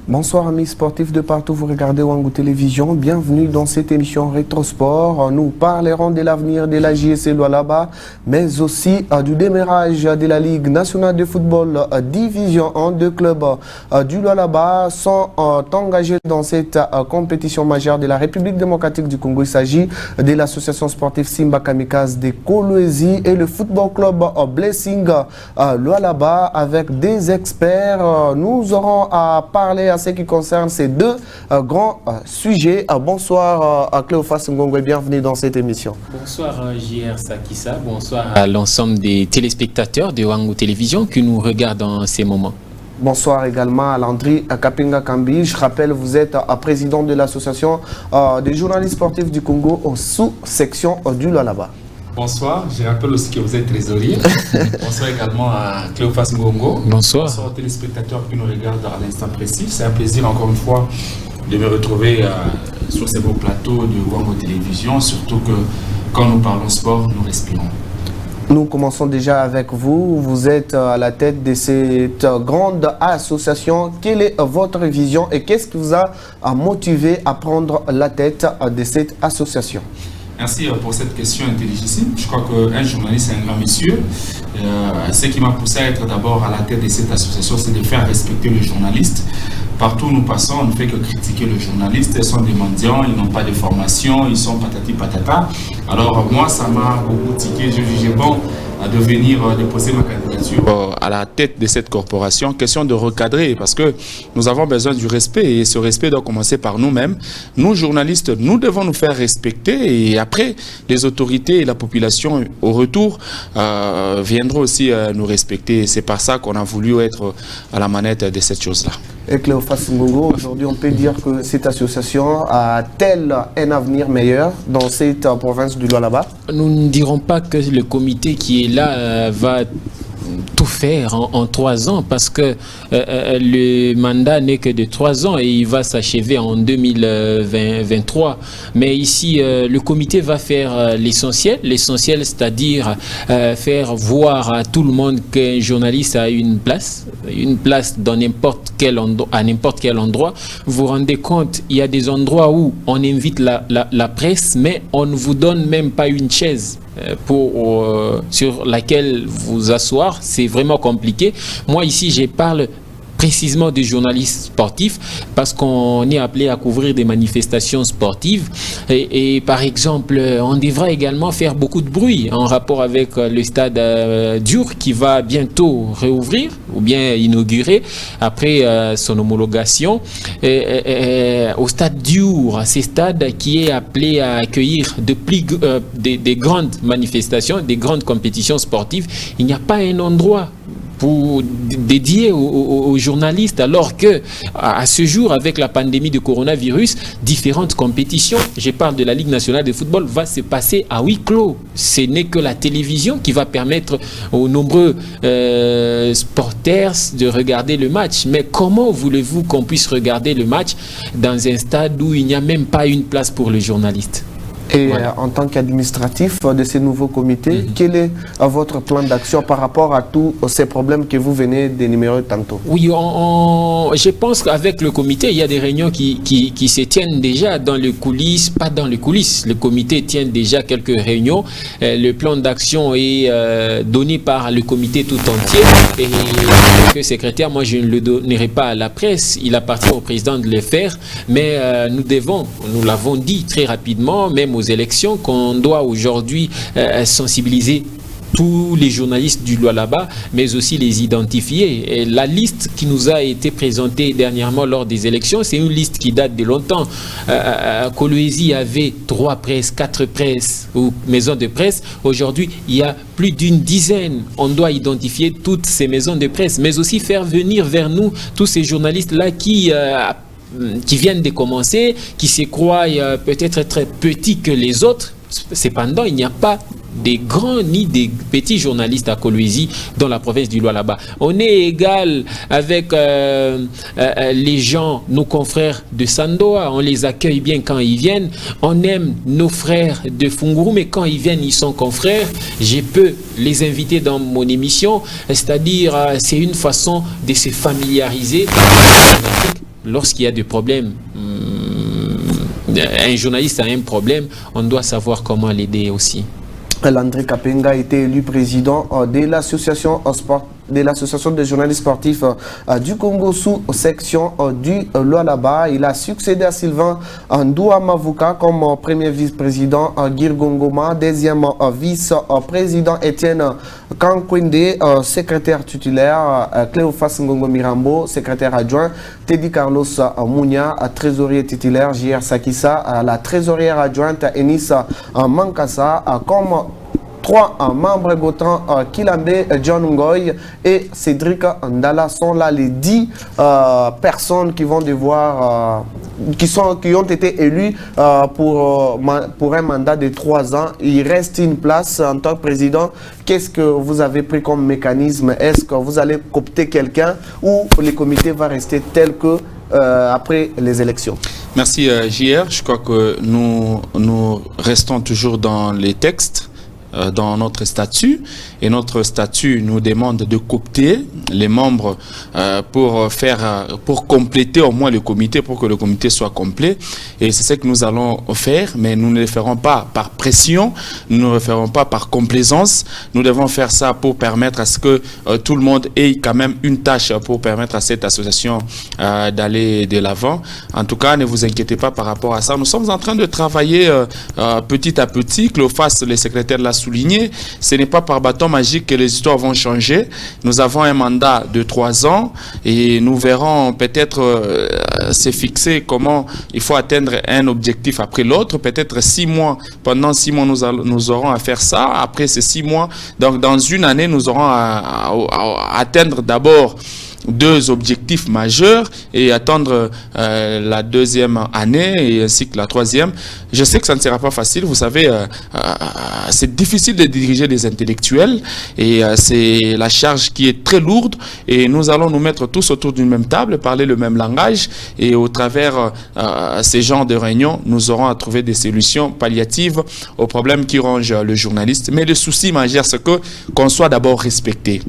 Bonsoir amis sportifs de partout, vous regardez Wangu Télévision. Bienvenue dans cette émission Rétrosport. Nous parlerons de l'avenir de la JSC Lualaba, mais aussi du démarrage de la Ligue nationale de football Division 1. Deux clubs du Lualaba sont engagés dans cette compétition majeure de la République démocratique du Congo. Il s'agit de l'association sportive Simba Kamikaze de Kolwezi et le football club Blessing Lualaba. Avec des experts, nous aurons à parler à ce qui concerne ces deux grands sujets. Bonsoir à Cléophas Ngongo et bienvenue dans cette émission. Bonsoir JR Sakissa, bonsoir à l'ensemble des téléspectateurs de Wangu Télévision qui nous regardent en ces moments. Bonsoir également à Landry Kapinga Kambi. Je rappelle, vous êtes président de l'association des journalistes sportifs du Congo aux sous-section du Lualaba. Bonsoir, je rappelle aussi que vous êtes trésorier. Bonsoir également à Cléophas Ngongo. Bonsoir. Bonsoir aux téléspectateurs qui nous regardent à l'instant précis. C'est un plaisir encore une fois de me retrouver sur ces beaux plateaux de Wangu Télévision, surtout que quand nous parlons sport, nous respirons. Nous commençons déjà avec vous. Vous êtes à la tête de cette grande association. Quelle est votre vision et qu'est-ce qui vous a motivé à prendre la tête de cette association? Merci pour cette question intelligente. Je crois qu'un journaliste est un grand monsieur. Ce qui m'a poussé à être d'abord à la tête de cette association, c'est de faire respecter le journaliste. Partout où nous passons, on ne fait que critiquer le journaliste. Ils sont des mendiants, ils n'ont pas de formation, ils sont patati patata. Alors moi, ça m'a beaucoup tiqué. Je jugeais bon de venir déposer ma candidature à la tête de cette corporation. Question de recadrer parce que nous avons besoin du respect et ce respect doit commencer par nous-mêmes. Nous, journalistes, nous devons nous faire respecter et après, les autorités et la population au retour viendront aussi nous respecter. C'est par ça qu'on a voulu être à la manette de cette chose-là. Et Cléophas Ngongo, aujourd'hui on peut dire que cette association a-t-elle un avenir meilleur dans cette province du Lualaba? Nous ne dirons pas que le comité qui est là va tout faire en 3 ans parce que le mandat n'est que de 3 ans et il va s'achever en 2023. Mais ici, le comité va faire l'essentiel, c'est-à-dire faire voir à tout le monde qu'un journaliste a une place dans à n'importe quel endroit. Vous vous rendez compte, il y a des endroits où on invite la presse, mais on ne vous donne même pas une chaise sur laquelle vous asseoir. C'est vraiment compliqué. Moi ici je parle précisément des journalistes sportifs parce qu'on est appelé à couvrir des manifestations sportives et par exemple on devra également faire beaucoup de bruit en rapport avec le stade Diour qui va bientôt réouvrir ou bien inaugurer après son homologation au stade Diour, ce stade qui est appelé à accueillir des grandes manifestations, des grandes compétitions sportives. Il n'y a pas un endroit dédié aux journalistes alors que à ce jour avec la pandémie de coronavirus, différentes compétitions, je parle de la Ligue nationale de football, va se passer à huis clos. Ce n'est que la télévision qui va permettre aux nombreux supporters de regarder le match. Mais comment voulez-vous qu'on puisse regarder le match dans un stade où il n'y a même pas une place pour les journalistes? Et voilà. En tant qu'administratif de ces nouveaux comités, quel est votre plan d'action par rapport à tous ces problèmes que vous venez d'énumérer tantôt? Oui, je pense qu'avec le comité, il y a des réunions qui se tiennent déjà dans les coulisses, pas dans les coulisses. Le comité tient déjà quelques réunions. Le plan d'action est donné par le comité tout entier. Et le secrétaire, moi je ne le donnerai pas à la presse. Il appartient au président de le faire. Mais nous l'avons dit très rapidement, même aux élections, qu'on doit aujourd'hui sensibiliser tous les journalistes du Lualaba, mais aussi les identifier. Et la liste qui nous a été présentée dernièrement lors des élections, c'est une liste qui date de longtemps. Kolwezi avait 3 presses, 4 presses ou maisons de presse. Aujourd'hui, il y a plus d'une dizaine. On doit identifier toutes ces maisons de presse, mais aussi faire venir vers nous tous ces journalistes-là qui viennent de commencer, qui se croient peut-être très petits que les autres. Cependant, il n'y a pas des grands ni des petits journalistes à Kolwezi dans la province du Lualaba. On est égal avec les gens, nos confrères de Sandoa. On les accueille bien quand ils viennent. On aime nos frères de Funguru, mais quand ils viennent, ils sont confrères. Je peux les inviter dans mon émission. C'est-à-dire, c'est une façon de se familiariser. lorsqu'il y a des problèmes, un journaliste a un problème, on doit savoir comment l'aider aussi. Landry Kapenga a été élu président de l'association des journalistes sportifs du Congo sous section du Lualaba. Il a succédé à Sylvain Ndoua Mavuka comme premier vice-président Girgongoma, deuxième vice-président Étienne Kankwende, secrétaire titulaire Cléophas Ngongo Mirambo, secrétaire adjoint Teddy Carlos Mounia, trésorier titulaire JR Sakissa, la trésorière adjointe Enissa Mankassa, comme 3 membres Gautran Kilambe, John Ngoy et Cédric Ndala sont là les 10 personnes qui vont devoir, qui ont été élus pour un mandat de 3 ans. Il reste une place en tant que président. Qu'est-ce que vous avez pris comme mécanisme? Est-ce que vous allez coopter quelqu'un ou le comité va rester tel que après les élections? Merci JR. Je crois que nous restons toujours dans les textes, dans notre statut, et notre statut nous demande de coopter les membres pour compléter au moins le comité, pour que le comité soit complet, et c'est ce que nous allons faire, mais nous ne le ferons pas par pression, nous ne le ferons pas par complaisance, nous devons faire ça pour permettre à ce que tout le monde ait quand même une tâche pour permettre à cette association d'aller de l'avant. En tout cas, ne vous inquiétez pas par rapport à ça, nous sommes en train de travailler petit à petit. Cléophas, le secrétaire, l'a souligné, ce n'est pas par bâton magique que les histoires vont changer. Nous avons un mandat de 3 ans et nous verrons peut-être se fixer comment il faut atteindre un objectif après l'autre. Peut-être 6 mois, pendant 6 mois nous aurons à faire ça. Après ces 6 mois, donc dans une année, nous aurons à atteindre d'abord 2 objectifs majeurs et attendre la 2e année et ainsi que la 3e. Je sais que ça ne sera pas facile, vous savez, c'est difficile de diriger des intellectuels et c'est la charge qui est très lourde, et nous allons nous mettre tous autour d'une même table, parler le même langage, et au travers ces genres de réunions, nous aurons à trouver des solutions palliatives aux problèmes qui rongent le journaliste. Mais le souci majeur, c'est qu'on soit d'abord respecté.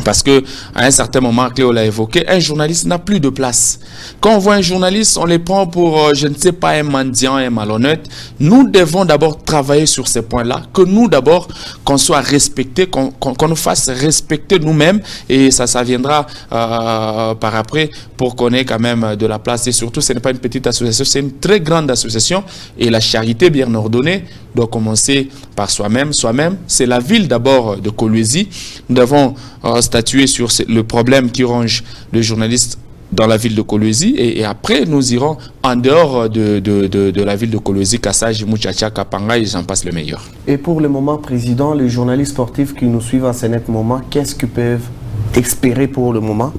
Parce que à un certain moment, Cléo l'a évoqué, un journaliste n'a plus de place. Quand on voit un journaliste, on les prend pour, je ne sais pas, un mendiant, un malhonnête. Nous devons d'abord travailler sur ces points-là, que nous d'abord, qu'on soit respecté, qu'on nous fasse respecter nous-mêmes, et ça viendra par après pour qu'on ait quand même de la place. Et surtout, ce n'est pas une petite association, c'est une très grande association, et la charité bien ordonnée doit commencer par soi-même. Soi-même, c'est la ville d'abord de Kolwezi. Nous devons statuer sur le problème qui ronge le journaliste dans la ville de Kolwezi, et après nous irons en dehors de la ville de Kolwezi, Kassaji, Muchacha, Kapanga, et j'en passe le meilleur. Et pour le moment, Président, les journalistes sportifs qui nous suivent à ce net moment, qu'est-ce qu'ils peuvent espérer pour le moment?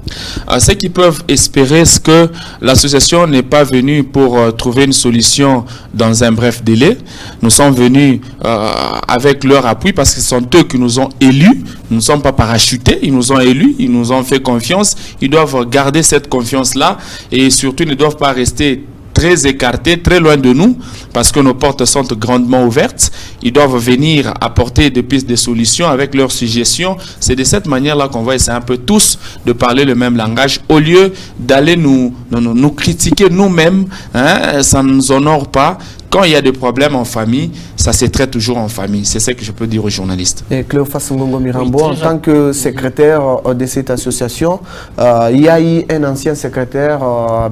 Ce qu'ils peuvent espérer, c'est que l'association n'est pas venue pour trouver une solution dans un bref délai. Nous sommes venus avec leur appui, parce que ce sont eux qui nous ont élus. Nous ne sommes pas parachutés, ils nous ont élus, ils nous ont fait confiance. Ils doivent garder cette confiance-là, et surtout, ils ne doivent pas rester très écartés, très loin de nous, parce que nos portes sont grandement ouvertes. Ils doivent venir apporter des pistes de solutions avec leurs suggestions. C'est de cette manière-là qu'on va essayer un peu tous de parler le même langage, au lieu d'aller nous critiquer nous-mêmes. Hein, ça ne nous honore pas. Quand il y a des problèmes en famille, ça se traite toujours en famille. C'est ce que je peux dire aux journalistes. Et Cléophas Ngongo Mirambo, en tant que secrétaire de cette association, il y a eu un ancien secrétaire,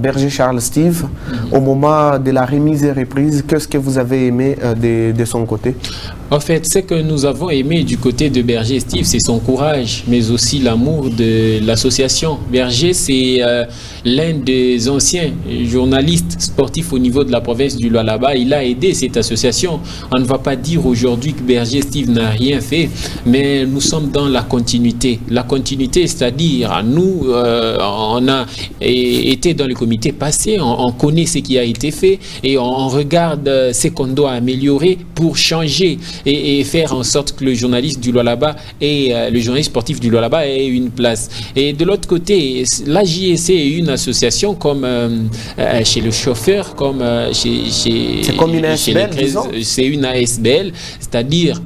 Berger Charles Steve, au moment de la remise et reprise. Qu'est-ce que vous avez aimé de son côté? En fait, ce que nous avons aimé du côté de Berger Steve, c'est son courage, mais aussi l'amour de l'association. Berger, c'est l'un des anciens journalistes sportifs au niveau de la province du Lualaba. Il a aidé cette association. On ne va pas dire aujourd'hui que Berger Steve n'a rien fait, mais nous sommes dans la continuité. La continuité, c'est-à-dire, nous, on a été dans le comité passé, on connaît ce qui a été fait, et on regarde ce qu'on doit améliorer pour changer et faire en sorte que le journaliste du Lualaba et le journaliste sportif du Lualaba ait une place. Et de l'autre côté, la JSC est une association comme chez le chauffeur, comme c'est comme une ASBL, disons. C'est une ASBL, c'est-à-dire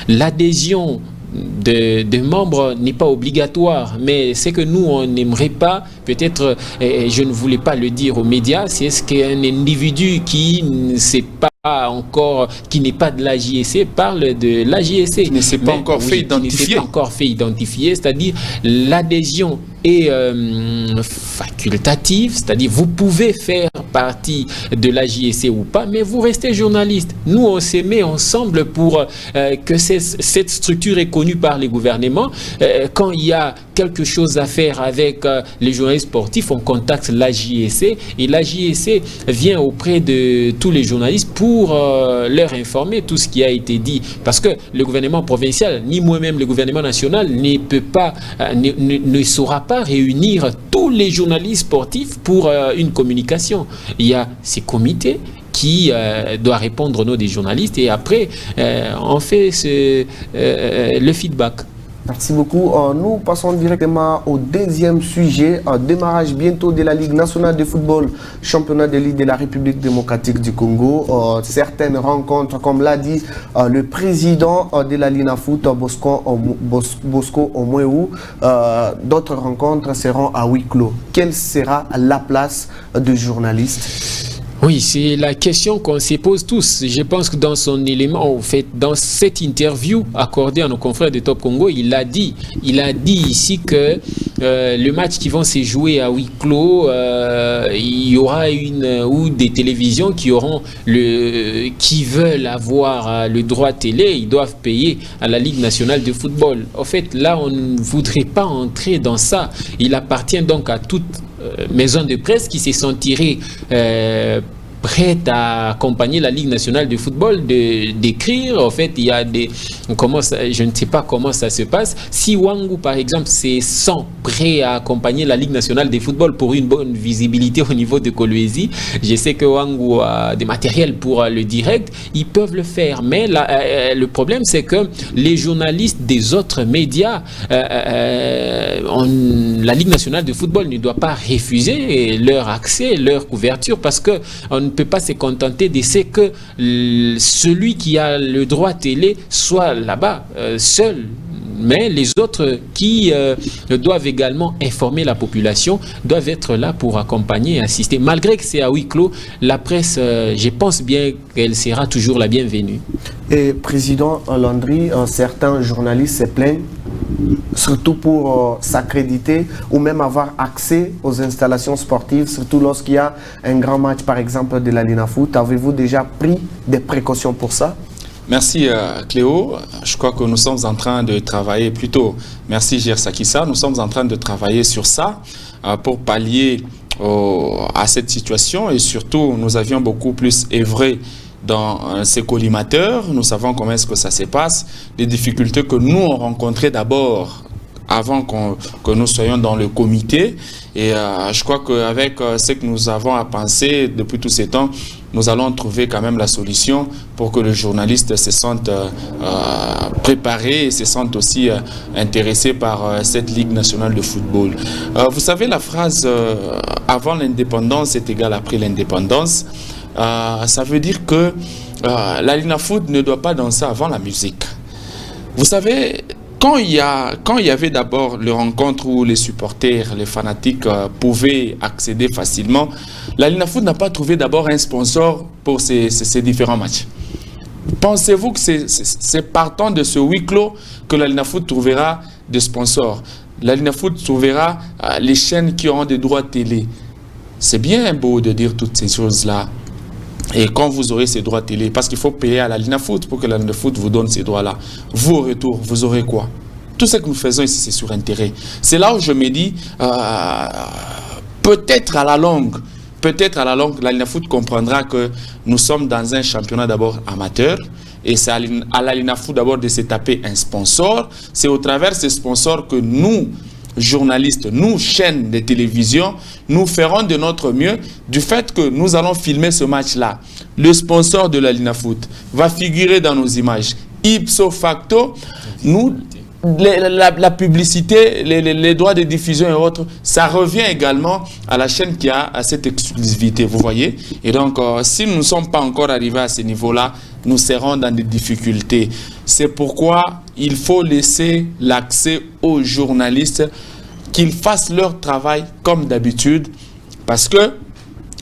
l'adhésion de membres n'est pas obligatoire, mais c'est que nous, on n'aimerait pas, peut-être, je ne voulais pas le dire aux médias, c'est est-ce qu'un individu qui ne sait pas encore, qui n'est pas de la JSC, parle de la JSC. Qui ne s'est pas encore fait identifier. Qui ne s'est pas encore fait identifier, c'est-à-dire l'adhésion est facultative, c'est-à-dire vous pouvez faire partie de la JSC ou pas, mais vous restez journaliste. Nous, on s'est mis ensemble pour que cette structure est connue par les gouvernements. Quand il y a quelque chose à faire avec les journalistes sportifs, on contacte la JSC et la JSC vient auprès de tous les journalistes pour leur informer tout ce qui a été dit. Parce que le gouvernement provincial, ni moi-même le gouvernement national, ne peut pas, ne saura pas réunir tous les journalistes sportifs pour une communication. Il y a ces comités qui doivent répondre aux noms des journalistes et après on fait le feedback. Merci beaucoup. Nous passons directement au deuxième sujet. Démarrage bientôt de la Ligue nationale de football, championnat de Ligue de la République démocratique du Congo. Certaines rencontres, comme l'a dit le président de la Linafoot, Bosco Omweou, d'autres rencontres seront à huis clos. Quelle sera la place de journaliste? Oui, c'est la question qu'on se pose tous. Je pense que dans son élément, en fait, dans cette interview accordée à nos confrères de Top Congo, il a dit ici que le match qui vont se jouer à huis clos, il y aura ou des télévisions qui veulent avoir le droit télé, ils doivent payer à la Ligue nationale de football. En fait, là, on ne voudrait pas entrer dans ça. Il appartient donc à toute maison de presse qui s'est sentie prête à accompagner la Ligue nationale de football d'écrire. En fait, il y a je ne sais pas comment ça se passe. Si Wangu, par exemple, se sent prêt à accompagner la Ligue nationale de football pour une bonne visibilité au niveau de Kolwezi, je sais que Wangu a des matériels pour le direct, ils peuvent le faire. Mais le problème, c'est que les journalistes des autres médias, la Ligue nationale de football ne doit pas refuser leur accès, leur couverture, parce que on ne peut pas se contenter de ce que celui qui a le droit télé soit là-bas, seul. Mais les autres qui doivent également informer la population doivent être là pour accompagner et assister. Malgré que c'est à huis clos, la presse, je pense bien qu'elle sera toujours la bienvenue. Et Président Landry, certains journalistes se plaignent, surtout pour s'accréditer ou même avoir accès aux installations sportives, surtout lorsqu'il y a un grand match, par exemple, de la Linafoot. Avez-vous déjà pris des précautions pour ça? Merci Cléo. Je crois que nous sommes en train de travailler, plutôt, merci Gersakissa, nous sommes en train de travailler sur ça pour pallier à cette situation, et surtout nous avions beaucoup plus œuvré dans ces collimateurs. Nous savons comment est-ce que ça se passe, les difficultés que nous avons rencontrées d'abord avant que nous soyons dans le comité. Et je crois qu'avec ce que nous avons à penser depuis tous ces temps, nous allons trouver quand même la solution pour que le journaliste se sente préparé et se sente aussi intéressé par cette Ligue nationale de football. Vous savez, la phrase avant l'indépendance est égale après l'indépendance. Ça veut dire que la Linafoot ne doit pas danser avant la musique. Vous savez, quand il y avait d'abord les rencontres où les supporters, les fanatiques pouvaient accéder facilement, la Linafoot n'a pas trouvé d'abord un sponsor pour ces différents matchs. Pensez-vous que c'est partant de ce huis clos que la Linafoot trouvera des sponsors? La Linafoot trouvera les chaînes qui auront des droits télé. C'est bien beau de dire toutes ces choses-là. Et quand vous aurez ces droits télé, parce qu'il faut payer à la Linafoot pour que la Linafoot vous donne ces droits-là, vous au retour, vous aurez quoi? Tout ce que nous faisons ici, c'est sur intérêt. C'est là où je me dis, peut-être à la longue, la Linafoot comprendra que nous sommes dans un championnat d'abord amateur, et c'est à la Linafoot d'abord de se taper un sponsor. C'est au travers de ces sponsors que nous, journalistes, nous, chaînes de télévision, nous ferons de notre mieux du fait que nous allons filmer ce match-là. Le sponsor de la Linafoot va figurer dans nos images. Ipso facto, nous, la publicité, les droits de diffusion et autres, ça revient également à la chaîne qui a cette exclusivité, vous voyez. Et donc, si nous ne sommes pas encore arrivés à ce niveau-là, nous serons dans des difficultés. C'est pourquoi il faut laisser l'accès aux journalistes, qu'ils fassent leur travail comme d'habitude, parce que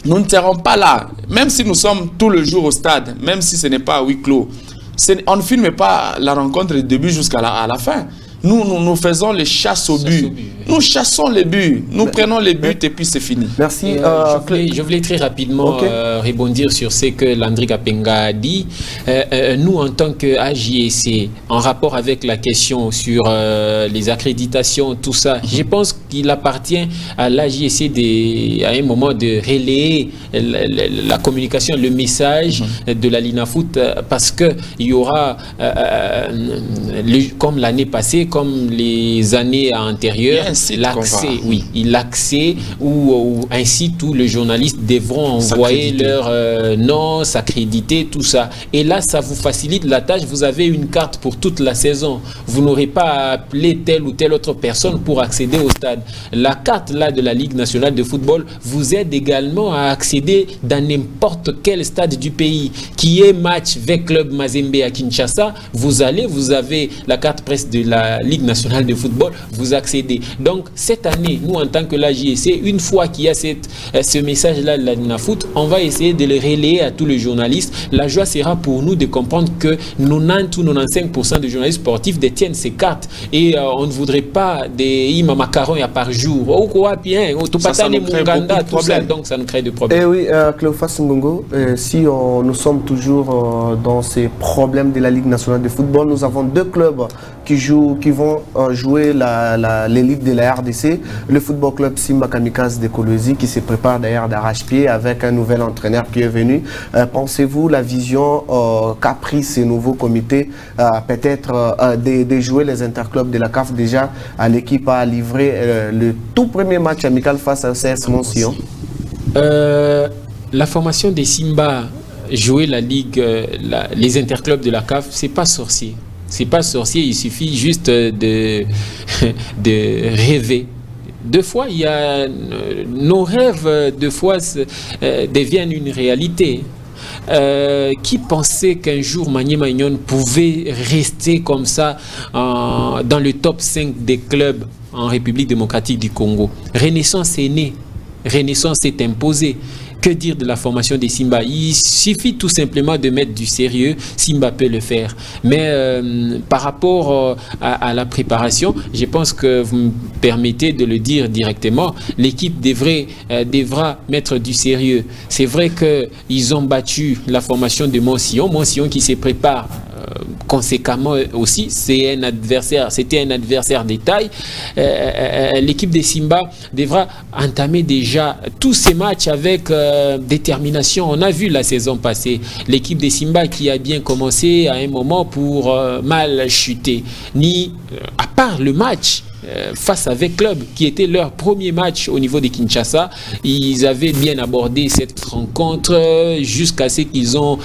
nous ne serons pas là, même si nous sommes tout le jour au stade, même si ce n'est pas à huis clos. On ne filme pas la rencontre du début jusqu'à la fin. Nous faisons les chasses au but. Nous chassons les buts. Nous prenons les buts et puis c'est fini. Merci. Je voulais très rapidement rebondir sur ce que Landry Kapenga a dit. Nous, en tant qu'AJSC, en rapport avec la question sur les accréditations, tout ça, je pense qu'il appartient à l'AJSC à un moment de relayer la communication, le message de la Linafoot, parce qu'il y aura, comme l'année passée, comme les années antérieures, l'accès où ainsi tous les journalistes devront envoyer leur nom, s'accréditer, tout ça. Et là, ça vous facilite la tâche. Vous avez une carte pour toute la saison. Vous n'aurez pas à appeler telle ou telle autre personne pour accéder au stade. La carte là de la Ligue nationale de football vous aide également à accéder dans n'importe quel stade du pays. Qui est match avec Club Mazembe à Kinshasa, vous avez la carte presse de la Ligue nationale de football, vous accédez. Donc, cette année, nous, en tant que l'AJSC, une fois qu'il y a ce message-là de la Linafoot, on va essayer de le relayer à tous les journalistes. La joie sera pour nous de comprendre que 90 ou 95% des journalistes sportifs détiennent ces cartes. Et on ne voudrait pas des Ima Macaron par jour. Ou quoi, bien, ça nous crée beaucoup de problèmes. Donc, ça nous crée des problèmes. Et oui, Cléophas Ngongo, si nous sommes toujours dans ces problèmes de la Ligue nationale de football, nous avons deux clubs qui vont jouer l'élite de la RDC, le football club Simba Kamikaze de Kolwezi qui se prépare d'ailleurs d'arrache-pied avec un nouvel entraîneur qui est venu. Pensez-vous la vision qu'a pris ce nouveau comité, peut-être de jouer les interclubs de la CAF déjà à l'équipe à livrer le tout premier match amical face à CS Mont-Sillon? La formation des Simba, jouer la Ligue, les interclubs de la CAF, c'est pas sorcier. C'est pas sorcier, il suffit juste de rêver. Deux fois, nos rêves, deux fois, deviennent une réalité. Qui pensait qu'un jour Maniema Union pouvait rester comme ça dans le top 5 des clubs en République démocratique du Congo? Renaissance est née, Renaissance est imposée. Que dire de la formation des Simba? Il suffit tout simplement de mettre du sérieux. Simba peut le faire. Mais par rapport à la préparation, je pense que vous me permettez de le dire directement, l'équipe devra mettre du sérieux. C'est vrai qu'ils ont battu la formation de Mont-Sillon. Mont-Sillon qui se prépare conséquemment aussi, c'était un adversaire de taille. L'équipe des Simba devra entamer déjà tous ces matchs avec détermination. On a vu la saison passée l'équipe des Simba qui a bien commencé à un moment pour mal chuter, à part le match face avec Club, qui était leur premier match au niveau de Kinshasa. Ils avaient bien abordé cette rencontre jusqu'à ce qu'ils ont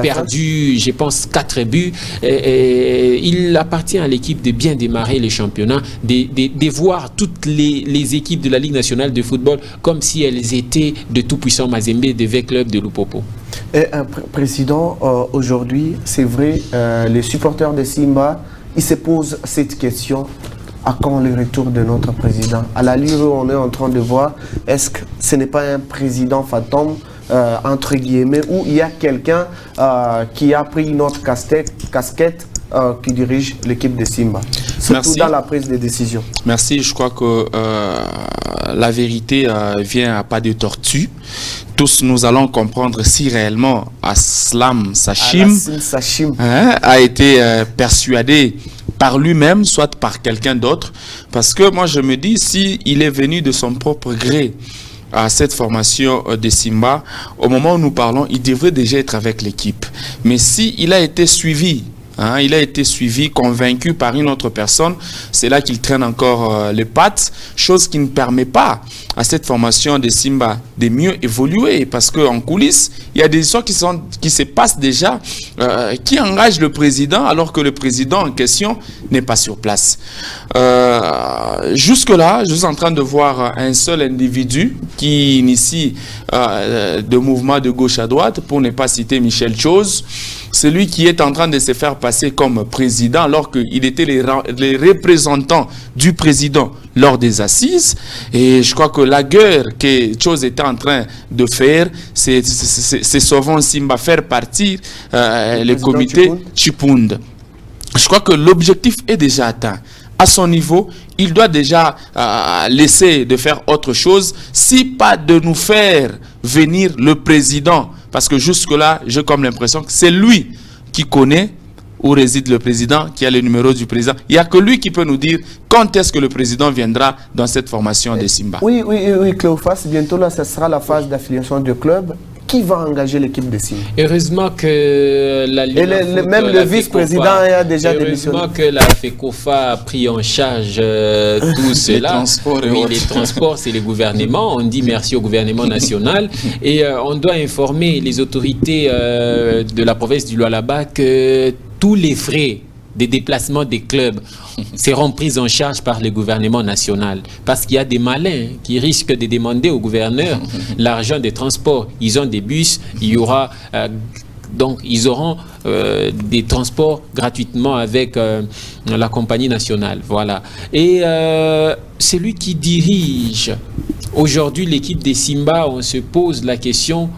perdu, je pense, 4 buts. Il appartient à l'équipe de bien démarrer les championnats, de voir toutes les équipes de la Ligue nationale de football comme si elles étaient de tout puissants Mazembe de Club de Lupopo. Président, aujourd'hui, c'est vrai, les supporters de Simba, ils se posent cette question. À quand le retour de notre président? À l'allure où on est en train de voir, est-ce que ce n'est pas un président fantôme, entre guillemets, où il y a quelqu'un qui a pris une autre casquette qui dirige l'équipe de Simba, surtout dans la prise de décision? Merci, je crois que la vérité vient à pas de tortue. Tous nous allons comprendre si réellement Aslam Sachim a été persuadé par lui-même, soit par quelqu'un d'autre. Parce que moi je me dis, s'il est venu de son propre gré à cette formation de Simba, au moment où nous parlons, il devrait déjà être avec l'équipe. Mais s'il a été suivi, il a été suivi, convaincu par une autre personne, c'est là qu'il traîne encore les pattes, chose qui ne permet pas à cette formation de Simba de mieux évoluer, parce qu'en coulisses, il y a des histoires qui se passent déjà, qui engagent le président, alors que le président en question n'est pas sur place. Jusque-là, je suis en train de voir un seul individu qui initie de mouvements de gauche à droite, pour ne pas citer Michel Chose, celui qui est en train de se faire passer comme président alors qu'il était les représentants du président lors des assises. Et je crois que la guerre que Chose était en train de faire, c'est souvent Simba faire partir le comité Chipund. Je crois que l'objectif est déjà atteint. À son niveau, il doit déjà laisser de faire autre chose, si pas de nous faire venir le président. Parce que jusque-là, j'ai comme l'impression que c'est lui qui connaît où réside le président, qui a le numéro du président. Il n'y a que lui qui peut nous dire quand est-ce que le président viendra dans cette formation de Simba. Oui, Cléophas, bientôt là, ce sera la phase d'affiliation du club. Qui va engager l'équipe de Simba? Heureusement que la Ligue même le vice-président a déjà démissionné. Heureusement que la FECOFA a pris en charge tout cela. Les transports, c'est le gouvernement. On dit merci au gouvernement national. Et on doit informer les autorités de la province du Lualaba que tous les frais des déplacements des clubs seront pris en charge par le gouvernement national. Parce qu'il y a des malins qui risquent de demander au gouverneur l'argent des transports. Ils ont des bus, il y aura... donc, ils auront des transports gratuitement avec la compagnie nationale. Voilà. Et celui qui dirige aujourd'hui l'équipe des Simba, on se pose la question,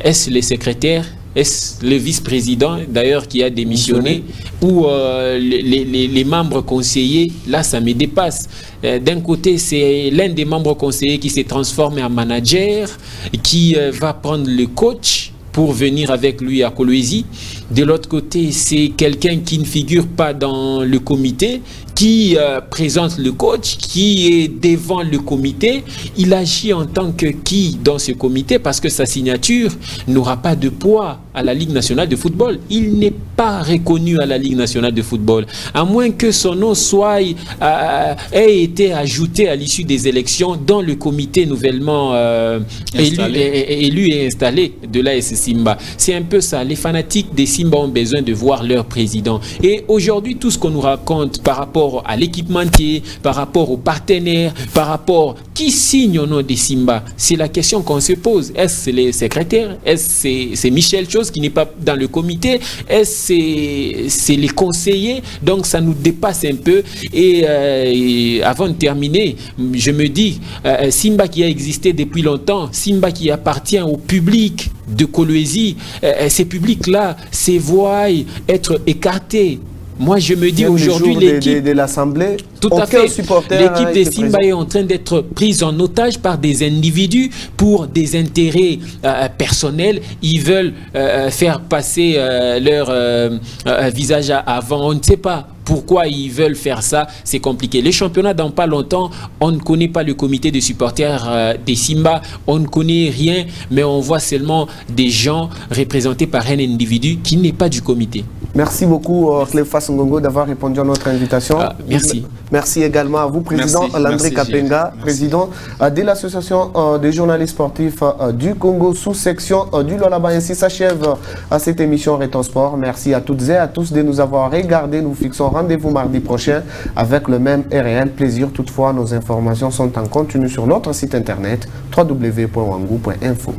est-ce les secrétaires? Est-ce le vice-président, d'ailleurs, qui a démissionné, ou les membres conseillers? Là, ça me dépasse. D'un côté, c'est l'un des membres conseillers qui s'est transformé en manager, qui va prendre le coach pour venir avec lui à Kolwezi. De l'autre côté, c'est quelqu'un qui ne figure pas dans le comité, qui présente le coach, qui est devant le comité. Il agit en tant que qui dans ce comité parce que sa signature n'aura pas de poids à la Ligue nationale de football. Il n'est pas reconnu à la Ligue nationale de football, à moins que son nom soit ait été ajouté à l'issue des élections dans le comité nouvellement élu et installé de l'AS Simba. C'est un peu ça. Les fanatiques des Simba ont besoin de voir leur président. Et aujourd'hui, tout ce qu'on nous raconte par rapport à l'équipementier, par rapport aux partenaires, par rapport qui signe au nom des Simba, c'est la question qu'on se pose. Est-ce les secrétaires? Est-ce c'est Michel Chose qui n'est pas dans le comité? Est-ce c'est les conseillers? Donc ça nous dépasse un peu. Et avant de terminer, je me dis, Simba qui a existé depuis longtemps, Simba qui appartient au public de Kolwezi, ces publics-là se voient être écartés. Moi, je me dis aujourd'hui, l'équipe de l'Assemblée, tout à fait, l'équipe des Simba est en train d'être prise en otage par des individus pour des intérêts personnels. Ils veulent faire passer leur visage avant. On ne sait pas pourquoi ils veulent faire ça, c'est compliqué. Les championnats, dans pas longtemps, on ne connaît pas le comité de supporters des Simba, on ne connaît rien, mais on voit seulement des gens représentés par un individu qui n'est pas du comité. Merci beaucoup, Cléophas Ngongo, d'avoir répondu à notre invitation. Merci. Merci également à vous, Président Landré Kapenga, président de l'Association des journalistes sportifs du Congo, sous-section du Lualaba. Ainsi s'achève cette émission Réton Sport. Merci à toutes et à tous de nous avoir regardés. Nous fixons rendez-vous mardi prochain avec le même et réel plaisir. Toutefois, nos informations sont en continu sur notre site internet www.wangou.info.